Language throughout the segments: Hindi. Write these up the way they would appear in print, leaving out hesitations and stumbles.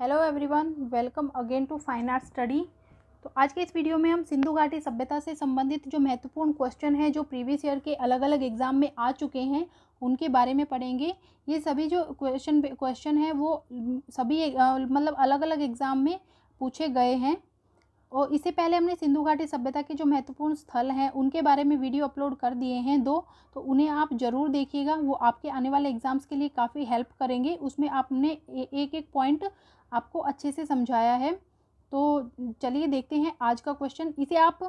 Hello everyone, welcome again to fine art study. तो आज के इस वीडियो में हम सिंधु घाटी सभ्यता से संबंधित जो महत्वपूर्ण क्वेश्चन हैं जो प्रीवियस ईयर के अलग अलग एग्जाम में आ चुके हैं उनके बारे में पढ़ेंगे। ये सभी जो क्वेश्चन हैं वो सभी मतलब अलग अलग एग्जाम में पूछे गए हैं। और इससे पहले हमने सिंधु घाटी सभ्यता के जो महत्वपूर्ण स्थल हैं उनके बारे में वीडियो अपलोड कर दिए हैं दो, तो उन्हें आप ज़रूर देखिएगा। वो आपके आने वाले एग्ज़ाम्स के लिए काफ़ी हेल्प करेंगे। उसमें आपने एक एक पॉइंट आपको अच्छे से समझाया है। तो चलिए देखते हैं आज का क्वेश्चन। इसे आप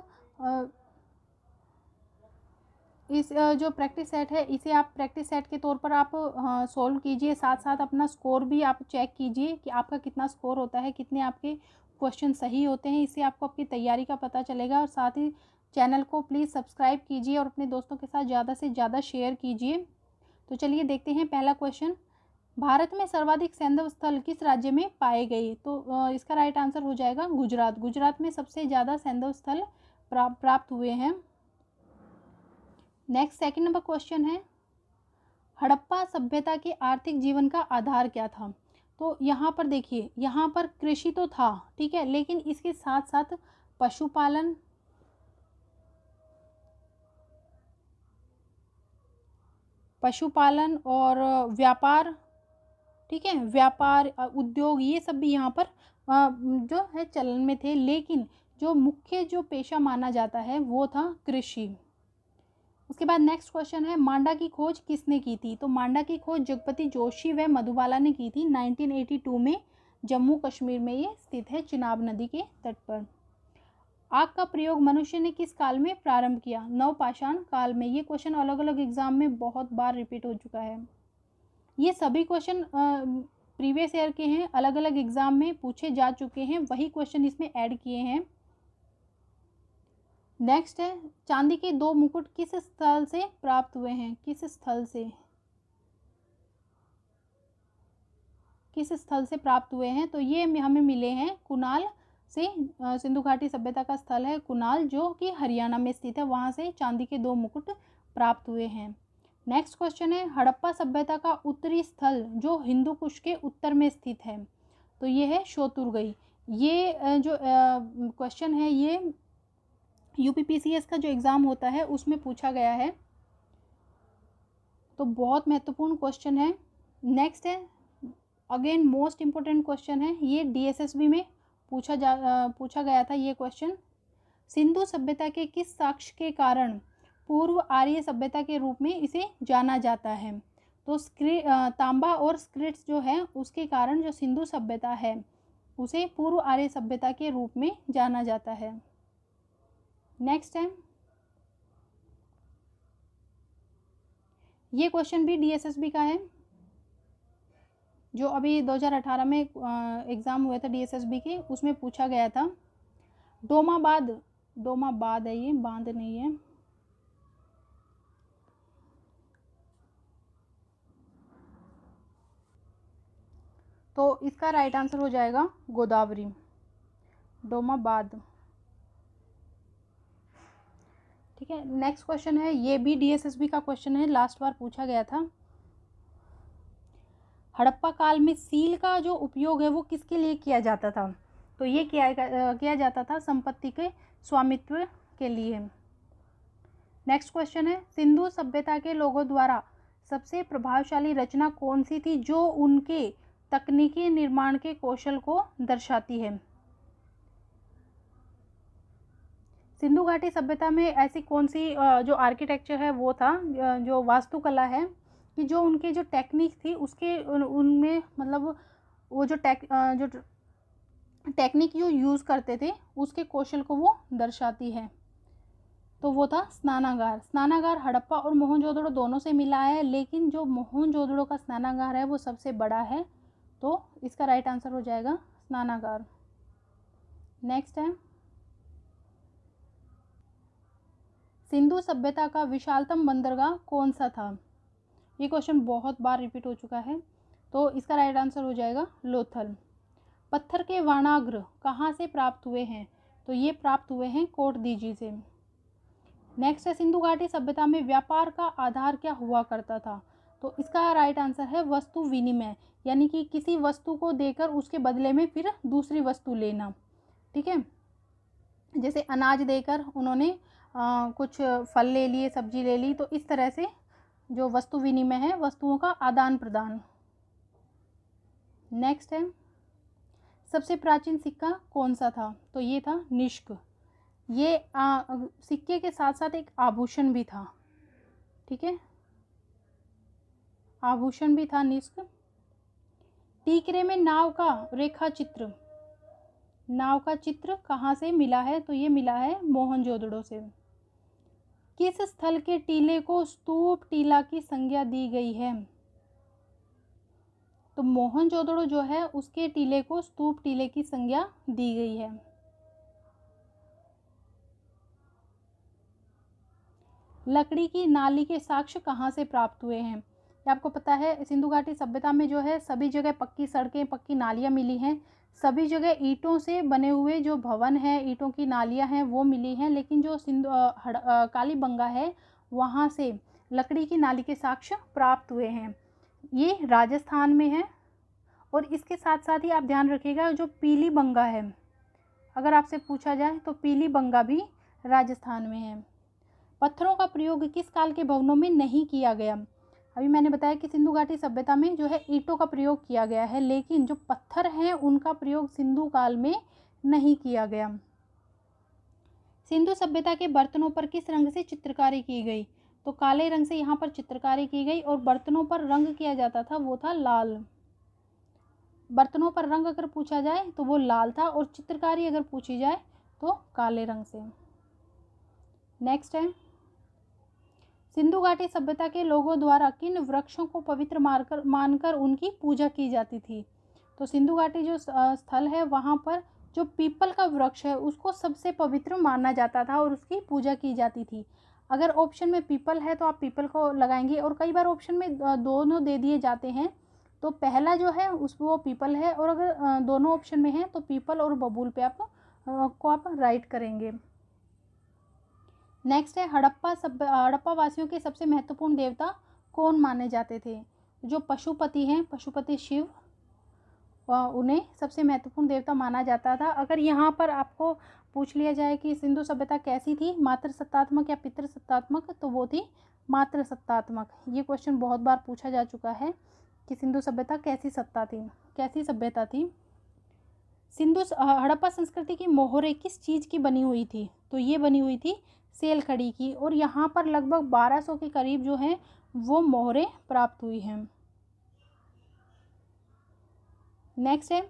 इस जो प्रैक्टिस सेट है इसे आप प्रैक्टिस सेट के तौर पर आप सॉल्व कीजिए। साथ साथ अपना स्कोर भी आप चेक कीजिए कि आपका कितना स्कोर होता है, कितने आपके क्वेश्चन सही होते हैं। इससे आपको आपकी तैयारी का पता चलेगा। और साथ ही चैनल को प्लीज़ सब्सक्राइब कीजिए और अपने दोस्तों के साथ ज़्यादा से ज़्यादा शेयर कीजिए। तो चलिए देखते हैं पहला क्वेश्चन। भारत में सर्वाधिक सैंधव स्थल किस राज्य में पाए गए? तो इसका राइट आंसर हो जाएगा गुजरात। गुजरात में सबसे ज़्यादा सैंधव स्थल प्राप्त हुए हैं। नेक्स्ट सेकंड नंबर क्वेश्चन है, हड़प्पा सभ्यता के आर्थिक जीवन का आधार क्या था? तो यहाँ पर देखिए, यहाँ पर कृषि तो था, ठीक है, लेकिन इसके साथ साथ पशुपालन, और व्यापार, ठीक है, व्यापार उद्योग, ये सब भी यहाँ पर जो है चलन में थे। लेकिन जो मुख्य जो पेशा माना जाता है वो था कृषि। उसके बाद नेक्स्ट क्वेश्चन है, मांडा की खोज किसने की थी? तो मांडा की खोज जगपति जोशी व मधुबाला ने की थी 1982 में। जम्मू कश्मीर में ये स्थित है, चिनाब नदी के तट पर। आग का प्रयोग मनुष्य ने किस काल में प्रारंभ किया? नवपाषाण काल में। ये क्वेश्चन अलग अलग एग्जाम में बहुत बार रिपीट हो चुका है। ये सभी क्वेश्चन प्रीवियस ईयर के हैं, अलग अलग एग्जाम में पूछे जा चुके हैं, वही क्वेश्चन इसमें ऐड किए हैं। नेक्स्ट है, चांदी के 2 मुकुट किस स्थल से प्राप्त हुए हैं? किस स्थल से प्राप्त हुए हैं? तो ये हमें मिले हैं कुनाल से। सिंधु घाटी सभ्यता का स्थल है कुनाल, जो कि हरियाणा में स्थित है। वहां से चांदी के 2 मुकुट प्राप्त हुए हैं। नेक्स्ट क्वेश्चन है, हड़प्पा सभ्यता का उत्तरी स्थल जो हिंदू कुश के उत्तर में स्थित है, तो ये है शोतुरगई। ये जो क्वेश्चन है ये यूपीपीसीएस का जो एग्ज़ाम होता है उसमें पूछा गया है, तो बहुत महत्वपूर्ण क्वेश्चन है। नेक्स्ट है, अगेन मोस्ट इम्पोर्टेंट क्वेश्चन है, ये डीएसएसबी में पूछा गया था ये क्वेश्चन। सिंधु सभ्यता के किस साक्ष्य के कारण पूर्व आर्य सभ्यता के रूप में इसे जाना जाता है? तो तांबा और स्क्रिट्स जो है उसके कारण जो सिंधु सभ्यता है उसे पूर्व आर्य सभ्यता के रूप में जाना जाता है। नेक्स्ट है, ये क्वेश्चन भी डीएसएसबी का है, जो अभी 2018 में एग्ज़ाम हुए थे डीएसएसबी के, उसमें पूछा गया था। डोमाबाद है, ये बांध नहीं है। तो इसका राइट आंसर हो जाएगा गोदावरी, डोमाबाद, ठीक है। नेक्स्ट क्वेश्चन है, ये भी डीएसएसबी का क्वेश्चन है, लास्ट बार पूछा गया था। हड़प्पा काल में सील का जो उपयोग है वो किसके लिए किया जाता था? तो ये किया जाता था संपत्ति के स्वामित्व के लिए। नेक्स्ट क्वेश्चन है, सिंधु सभ्यता के लोगों द्वारा सबसे प्रभावशाली रचना कौन सी थी जो उनके तकनीकी निर्माण के कौशल को दर्शाती है? सिंधु घाटी सभ्यता में ऐसी कौन सी जो आर्किटेक्चर है वो था, जो वास्तुकला है, कि जो उनकी जो टेक्निक थी उसके उनमें मतलब वो जो टेक्निक यूज़ करते थे उसके कौशल को वो दर्शाती है। तो वो था स्नानागार। स्नानागार हड़प्पा और मोहनजोदड़ो दोनों से मिला है, लेकिन जो मोहनजोदड़ो का स्नानागार है वो सबसे बड़ा है, तो इसका राइट आंसर हो जाएगा स्नानागार। नेक्स्ट है, सिंधु सभ्यता का विशालतम बंदरगाह कौन सा था? ये क्वेश्चन बहुत बार रिपीट हो चुका है, तो इसका राइट आंसर हो जाएगा लोथल। पत्थर के वाणाग्र कहाँ से प्राप्त हुए हैं? तो ये प्राप्त हुए हैं कोटदीजी से। नेक्स्ट है, सिंधु घाटी सभ्यता में व्यापार का आधार क्या हुआ करता था? तो इसका राइट आंसर है वस्तु विनिमय, यानी कि किसी वस्तु को देकर उसके बदले में फिर दूसरी वस्तु लेना। ठीक है, जैसे अनाज देकर उन्होंने कुछ फल ले लिए, सब्जी ले ली, तो इस तरह से जो वस्तु विनिमय है, वस्तुओं का आदान प्रदान। नेक्स्ट है, सबसे प्राचीन सिक्का कौन सा था? तो ये था निष्क। ये सिक्के के साथ साथ एक आभूषण भी था। ठीक है, आभूषण भी था निष्क। टीकरे में नाव का रेखा चित्र, नाव का चित्र कहाँ से मिला है? तो ये मिला है मोहनजोदड़ो से। किस स्थल के टीले को स्तूप टीला की संज्ञा दी गई है? तो मोहनजोदड़ो जो है उसके टीले को स्तूप टीले की संज्ञा दी गई है। लकड़ी की नाली के साक्ष्य कहाँ से प्राप्त हुए हैं? ये आपको पता है, सिंधु घाटी सभ्यता में जो है सभी जगह पक्की सड़कें, पक्की नालियाँ मिली हैं। सभी जगह ईंटों से बने हुए जो भवन हैं, ईंटों की नालियाँ हैं, वो मिली हैं। लेकिन जो कालीबंगा है वहाँ से लकड़ी की नाली के साक्ष्य प्राप्त हुए हैं। ये राजस्थान में है। और इसके साथ साथ ही आप ध्यान रखिएगा, जो पीली बंगा है, अगर आपसे पूछा जाए तो पीली बंगा भी राजस्थान में है। पत्थरों का प्रयोग किस काल के भवनों में नहीं किया गया? अभी मैंने बताया कि सिंधु घाटी सभ्यता में जो है ईंटों का प्रयोग किया गया है, लेकिन जो पत्थर हैं उनका प्रयोग सिंधु काल में नहीं किया गया। सिंधु सभ्यता के बर्तनों पर किस रंग से चित्रकारी की गई? तो काले रंग से यहाँ पर चित्रकारी की गई, और बर्तनों पर रंग किया जाता था वो था लाल। बर्तनों पर रंग अगर पूछा जाए तो वो लाल था, और चित्रकारी अगर पूछी जाए तो काले रंग से। नेक्स्ट है, सिंधु घाटी सभ्यता के लोगों द्वारा किन वृक्षों को पवित्र मानकर उनकी पूजा की जाती थी? तो सिंधु घाटी जो स्थल है वहाँ पर जो पीपल का वृक्ष है उसको सबसे पवित्र माना जाता था और उसकी पूजा की जाती थी। अगर ऑप्शन में पीपल है तो आप पीपल को लगाएंगे, और कई बार ऑप्शन में दोनों दे दिए जाते हैं, तो पहला जो है उस वो पीपल है, और अगर दोनों ऑप्शन में है तो पीपल और बबूल पे आप राइट करेंगे। नेक्स्ट है, हड़प्पा वासियों के सबसे महत्वपूर्ण देवता कौन माने जाते थे? जो पशुपति हैं, पशुपति शिव, उन्हें सबसे महत्वपूर्ण देवता माना जाता था। अगर यहाँ पर आपको पूछ लिया जाए कि सिंधु सभ्यता कैसी थी, मातृ सत्तात्मक या पितृ सत्तात्मक, तो वो थी मातृ सत्तात्मक। ये क्वेश्चन बहुत बार पूछा जा चुका है कि सिंधु सभ्यता कैसी सभ्यता थी। हड़प्पा संस्कृति की मोहरें किस चीज़ की बनी हुई थी? तो ये बनी हुई थी सेल खड़ी की, और यहाँ पर लगभग 1200 के करीब जो हैं वो मोहरें प्राप्त हुई हैं। नेक्स्ट है,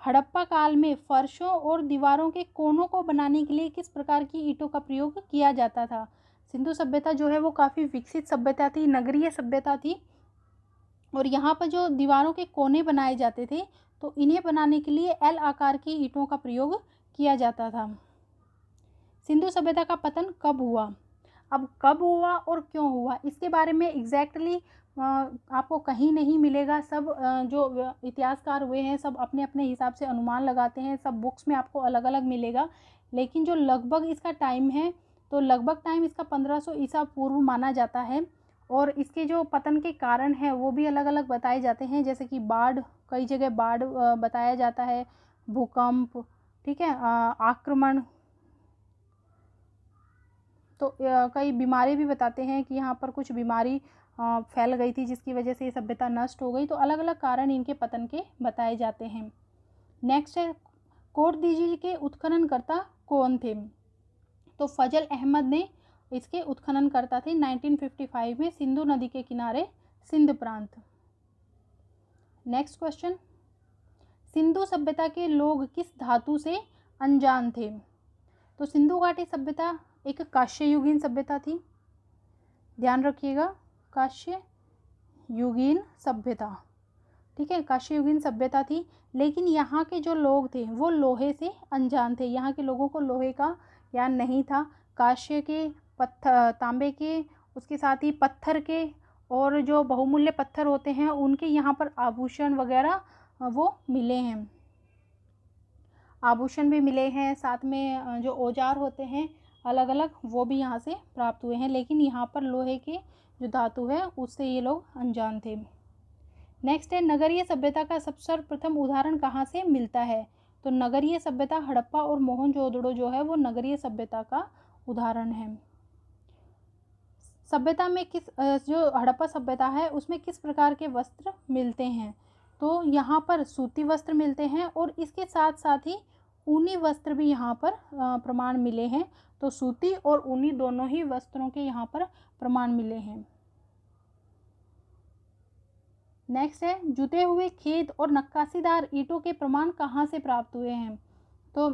हड़प्पा काल में फर्शों और दीवारों के कोनों को बनाने के लिए किस प्रकार की ईंटों का प्रयोग किया जाता था? सिंधु सभ्यता जो है वो काफ़ी विकसित सभ्यता थी, नगरीय सभ्यता थी, और यहाँ पर जो दीवारों के कोने बनाए जाते थे तो इन्हें बनाने के लिए एल आकार की ईंटों का प्रयोग किया जाता था। सिंधु सभ्यता का पतन कब हुआ? अब कब हुआ और क्यों हुआ इसके बारे में एग्जैक्टली आपको कहीं नहीं मिलेगा। सब जो इतिहासकार हुए हैं सब अपने अपने हिसाब से अनुमान लगाते हैं, सब बुक्स में आपको अलग अलग मिलेगा, लेकिन जो लगभग इसका टाइम है तो लगभग टाइम इसका 1500 ईसा पूर्व माना जाता है। और इसके जो पतन के कारण हैं वो भी अलग अलग बताए जाते हैं, जैसे कि बाढ़, कई जगह बाढ़ बताया जाता है, भूकंप, ठीक है, आक्रमण, तो कई बीमारी भी बताते हैं कि यहाँ पर कुछ बीमारी फैल गई थी जिसकी वजह से ये सभ्यता नष्ट हो गई। तो अलग अलग कारण इनके पतन के बताए जाते हैं। नेक्स्ट है, कोटदीजी के उत्खननकर्ता कौन थे? तो फजल अहमद ने इसके उत्खननकर्ता थे 1955 में सिंधु नदी के किनारे सिंध प्रांत। नेक्स्ट क्वेश्चन, सिंधु सभ्यता के लोग किस धातु से अनजान थे? तो सिंधु घाटी सभ्यता एक कांस्य युगीन सभ्यता थी, ध्यान रखिएगा, कांस्य युगीन सभ्यता, ठीक है, कांस्य युगीन सभ्यता थी। लेकिन यहाँ के जो लोग थे वो लोहे से अनजान थे, यहाँ के लोगों को लोहे का ज्ञान नहीं था। कांस्य के, पत्थर, तांबे के, उसके साथ ही पत्थर के, और जो बहुमूल्य पत्थर होते हैं उनके यहाँ पर आभूषण वगैरह वो मिले हैं, आभूषण भी मिले हैं, साथ में जो औजार होते हैं अलग अलग वो भी यहाँ से प्राप्त हुए हैं। लेकिन यहाँ पर लोहे के जो धातु है उससे ये लोग अनजान थे। नेक्स्ट है नगरीय सभ्यता का सबसे सर्वप्रथम उदाहरण कहाँ से मिलता है? तो नगरीय सभ्यता हड़प्पा और मोहनजोदड़ो जो है वो नगरीय सभ्यता का उदाहरण है। सभ्यता में किस जो हड़प्पा सभ्यता है उसमें किस प्रकार के वस्त्र मिलते हैं? तो यहाँ पर सूती वस्त्र मिलते हैं और इसके साथ साथ ही ऊनी वस्त्र भी यहाँ पर प्रमाण मिले हैं। तो सूती और ऊनी दोनों ही वस्त्रों के यहाँ पर प्रमाण मिले हैं। नेक्स्ट है जुते हुए खेत और नक्काशीदार ईंटों के प्रमाण कहाँ से प्राप्त हुए हैं? तो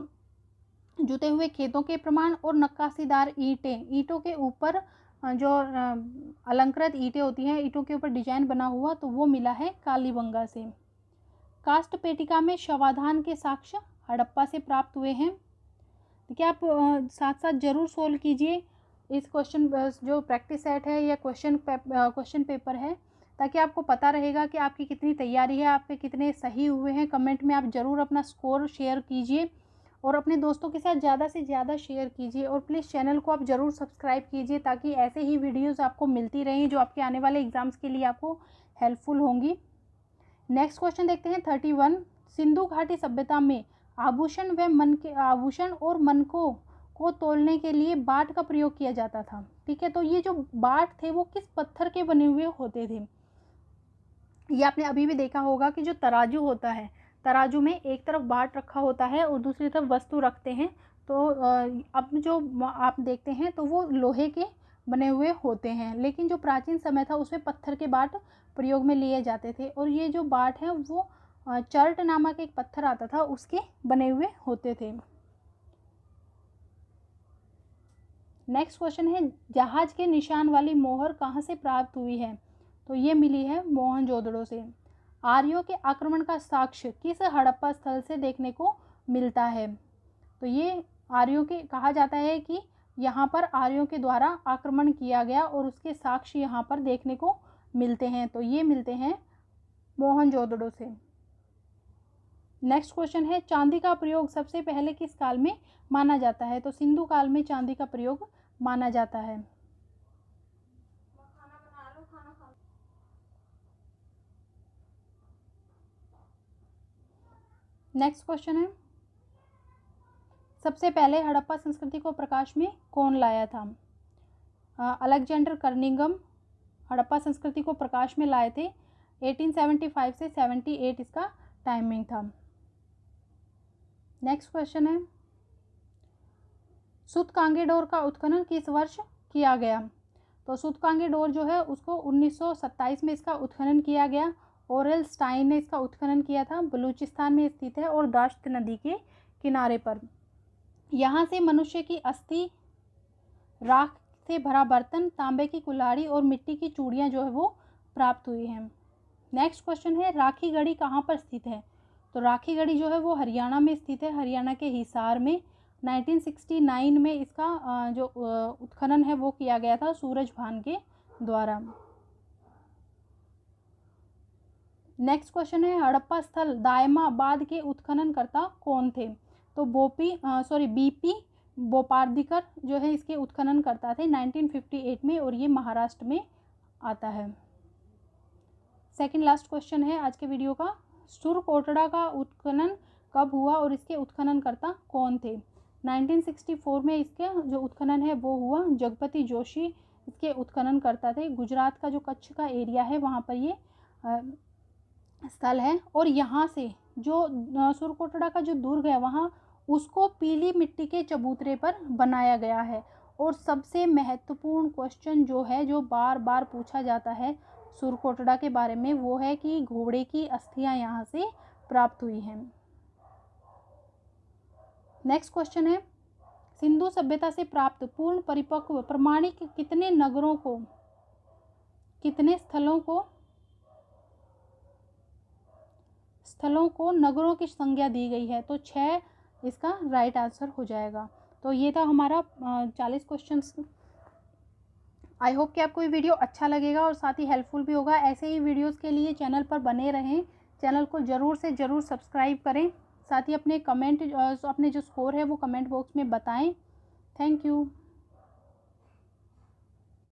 जुते हुए खेतों के प्रमाण और नक्काशीदार ईंटों के ऊपर जो अलंकृत ईंटें होती हैं, ईंटों के ऊपर डिजाइन बना हुआ, तो वो मिला है कालीबंगा से। कास्ट पेटिका में शवाधान के साक्ष्य हड़प्पा से प्राप्त हुए हैं। देखिए आप साथ साथ जरूर सोल्व कीजिए इस क्वेश्चन जो प्रैक्टिस सेट है या क्वेश्चन पेपर है, ताकि आपको पता रहेगा कि आपकी कितनी तैयारी है, आपके कितने सही हुए हैं। कमेंट में आप ज़रूर अपना स्कोर शेयर कीजिए और अपने दोस्तों के साथ ज़्यादा से ज़्यादा शेयर कीजिए और प्लीज़ चैनल को आप ज़रूर सब्सक्राइब कीजिए, ताकि ऐसे ही वीडियोस आपको मिलती रहें जो आपके आने वाले एग्ज़ाम्स के लिए आपको हेल्पफुल होंगी। नेक्स्ट क्वेश्चन देखते हैं 31। सिंधु घाटी सभ्यता में आभूषण और मनकों को तोलने के लिए बाट का प्रयोग किया जाता था। ठीक है, तो ये जो बाट थे वो किस पत्थर के बने हुए होते थे? ये आपने अभी भी देखा होगा कि जो तराजू होता है, तराजू में एक तरफ बाट रखा होता है और दूसरी तरफ वस्तु रखते हैं। तो अब जो आप देखते हैं तो वो लोहे के बने हुए होते हैं, लेकिन जो प्राचीन समय था उसमें पत्थर के बाट प्रयोग में लिए जाते थे। और ये जो बाट है वो चर्ट नामक एक पत्थर आता था उसके बने हुए होते थे। नेक्स्ट क्वेश्चन है जहाज के निशान वाली मोहर कहाँ से प्राप्त हुई है? तो ये मिली है मोहनजोदड़ो से। आर्यों के आक्रमण का साक्ष्य किस हड़प्पा स्थल से देखने को मिलता है? तो ये आर्यों के कहा जाता है कि यहाँ पर आर्यों के द्वारा आक्रमण किया गया और उसके साक्ष्य यहाँ पर देखने को मिलते हैं। तो ये मिलते हैं मोहनजोदड़ो से। नेक्स्ट क्वेश्चन है चांदी का प्रयोग सबसे पहले किस काल में माना जाता है? तो सिंधु काल में चांदी का प्रयोग माना जाता है। नेक्स्ट क्वेश्चन है सबसे पहले हड़प्पा संस्कृति को प्रकाश में कौन लाया था? अलेक्जेंडर कर्निगम हड़प्पा संस्कृति को प्रकाश में लाए थे। 1875 से 78 इसका टाइमिंग था। नेक्स्ट क्वेश्चन है सूतकांगेडोर का उत्खनन किस वर्ष किया गया? तो सूतकांगेडोर जो है उसको 1927 में इसका उत्खनन किया गया। ओरेल स्टाइन ने इसका उत्खनन किया था। बलूचिस्तान में स्थित है और दाश्त नदी के किनारे पर। यहाँ से मनुष्य की अस्थि, राख से भरा बर्तन, तांबे की कुल्हाड़ी और मिट्टी की चूड़ियाँ जो है वो प्राप्त हुई हैं। नेक्स्ट क्वेश्चन है राखी गढ़ी कहाँ पर स्थित है? तो राखी गढ़ी जो है वो हरियाणा में स्थित है, हरियाणा के हिसार में। 1969 में इसका जो उत्खनन है वो किया गया था सूरजभान के द्वारा। नेक्स्ट क्वेश्चन है हड़प्पा स्थल दायमाबाद के उत्खननकर्ता कौन थे? तो बीपी बोपार्दिकर जो है इसके उत्खननकर्ता थे 1958 में, और ये महाराष्ट्र में आता है। सेकंड लास्ट क्वेश्चन है आज के वीडियो का, सुरकोटड़ा का उत्खनन कब हुआ और इसके उत्खननकर्ता कौन थे? 1964 में इसके जो उत्खनन है वो हुआ। जगपति जोशी इसके उत्खननकर्ता थे। गुजरात का जो कच्छ का एरिया है वहाँ पर ये स्थल है। और यहाँ से जो सुरकोटड़ा का जो दुर्ग है वहाँ उसको पीली मिट्टी के चबूतरे पर बनाया गया है। और सबसे महत्वपूर्ण क्वेश्चन जो है जो बार बार पूछा जाता है सुरकोटड़ा के बारे में वो है कि घोड़े की अस्थियां यहाँ से प्राप्त हुई हैं। नेक्स्ट क्वेश्चन है सिंधु सभ्यता से प्राप्त पूर्ण परिपक्व प्रमाणिक कितने नगरों को, कितने स्थलों को नगरों की संज्ञा दी गई है? तो 6 इसका राइट आंसर हो जाएगा। तो ये था हमारा 40 क्वेश्चंस। आई होप कि आपको ये वीडियो अच्छा लगेगा और साथ ही हेल्पफुल भी होगा। ऐसे ही वीडियोस के लिए चैनल पर बने रहें। चैनल को ज़रूर से ज़रूर सब्सक्राइब करें। साथ ही अपने जो स्कोर है वो कमेंट बॉक्स में बताएं। Thank you.